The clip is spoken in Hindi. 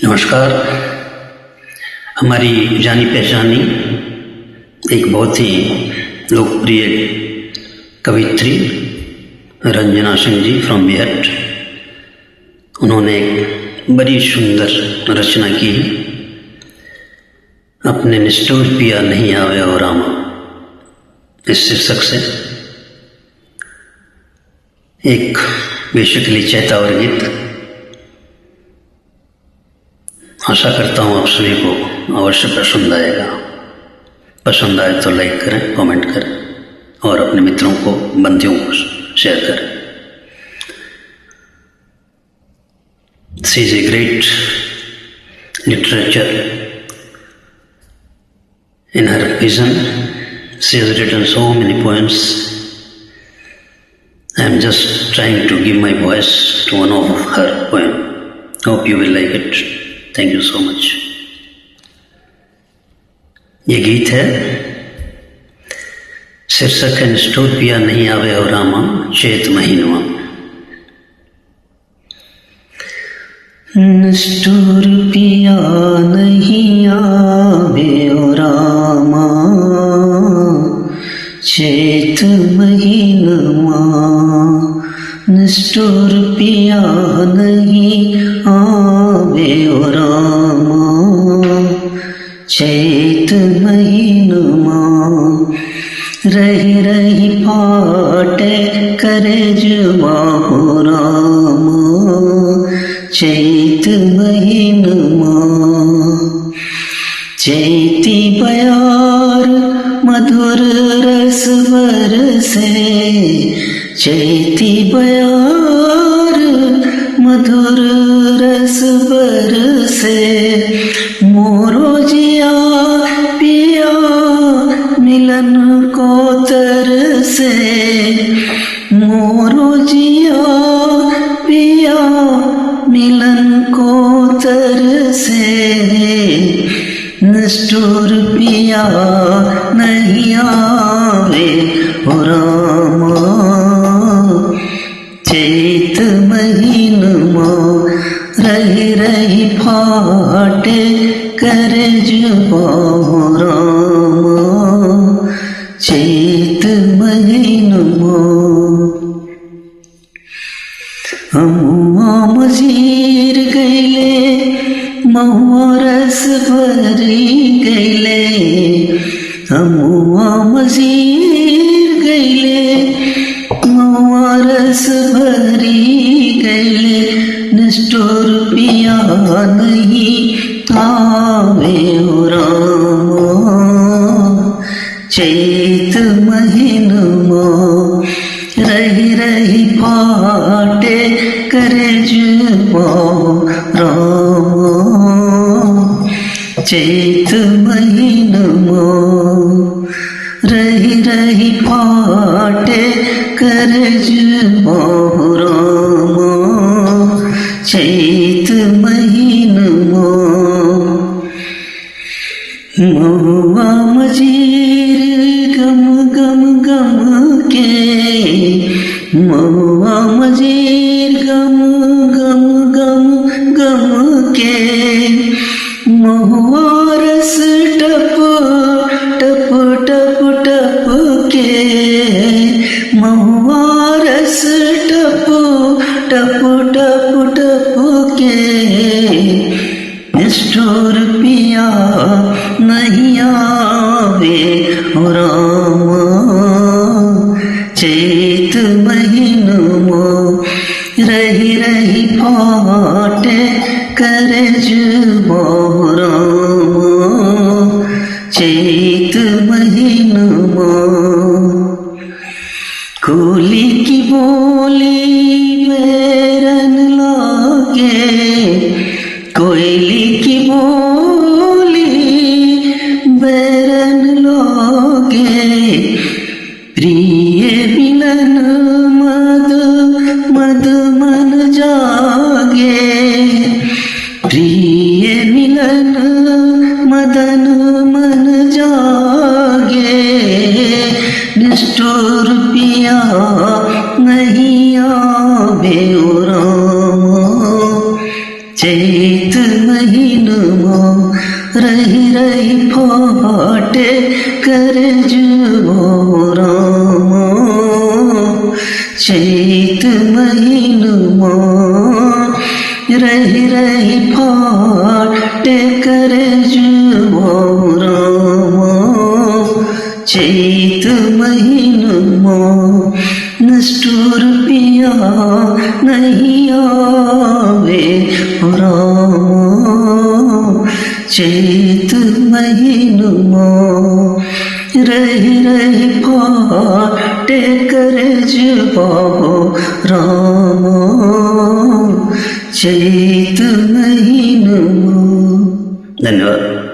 नमस्कार। हमारी जानी पहचानी एक बहुत ही लोकप्रिय कवित्री रंजना सिंह जी फ्रॉम बिहार, उन्होंने एक बड़ी सुंदर रचना की, अपने निष्ठुर पिया नहीं आवे और रामा, इस शीर्षक से एक बेसिकली चैतावर गीत। आशा करता हूँ आप सभी को अवश्य पसंद आएगा। पसंद आए तो लाइक करें, कमेंट करें और अपने मित्रों को, बंधुओं को शेयर करें। She is a great literature. In her vision, she has written so many poems. I am just trying to give my voice to one of her poems. Hope you will like it. Thank you so much. ये गीत है, शीर्षक है निष्ठुर पिया नहीं आवे और रामा चैत महीनवा। निष्ठुर पिया नहीं आवे और रामा चैत महीनवा। निष्ठुर पिया नहीं आवे और रामा चैत महीनमा। रही रही फाटे करेजवा हो रामा चैत महीनमा। चैती बयार मधुर रस बरसे, चैती बयार मधुर रस बरसे। मोरो जिया पिया मिलन को तरसे, मोरो जिया पिया मिलन को तरसे। निष्ठुर पिया नहीं आवे ओ रामा चैत महीनमा। रही रही फाटे करजवा हो रामा चैत महीनमा। हम मजीर गैले महुआ रस भरी गैले, हम मजीर गैले महुआ रस भरी गैले। निष्ठुर पिया नहीं आवे हो रामा चैत महीनमा। रही रही फाटे करजवा रामा चैत महीनमा। रही रही फाटे करजवा रामा चैत महीनमा। महुआ मजीर गम गम गम के, महुआ मजीर गम गम गम गम के। महुआ रस टप टप टप टप के, महुआ रस टप टप टप टप के। निष्ठुर पिया नहीं आवे ओ रामा चैत महीनमा। रही रही फाटे करजवा रामा चैत महीनमा। कोली की बोली बैरन लागे, कोयली की बोली बैरन लागे। प्रिय मिलन मद मद मन जागे, प्रिय मिलन मदन मन जागे। निष्ठुर पिया नहीं आवे ओ रामा चैत महीनमा रही रही फाटे करजुओ रामा चैत महीनमा रही रही फाटे करजुओ रामा चैत महीनमा निष्ठुर पिया नहीं आवे रामा चैत महीनमा रही रही फाटे करजुओ रामा चैत महीनमा। धन्यवाद।